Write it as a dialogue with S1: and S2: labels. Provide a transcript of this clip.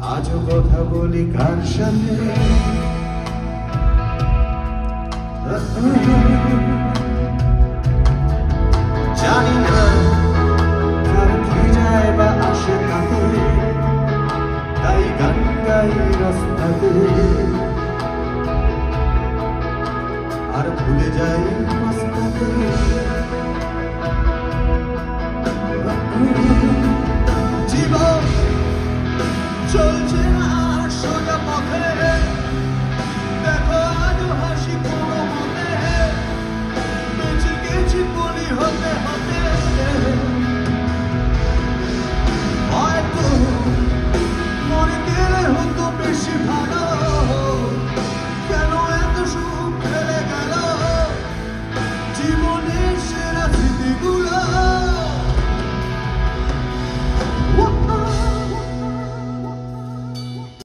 S1: আজও কথা বলি কার সাথে জানি না কার কি যায় বা আসে তাতে তাই গান গাই রাস্তাতে আর ভুলে যাই রাস্তাতে জীবন চলছে না সোজা পথে দেখো আজও হাসি কোনো মতে বেঁচে গেছি বলি হতে হতে হয়তো মরে গেলে হতো বেশি ভালো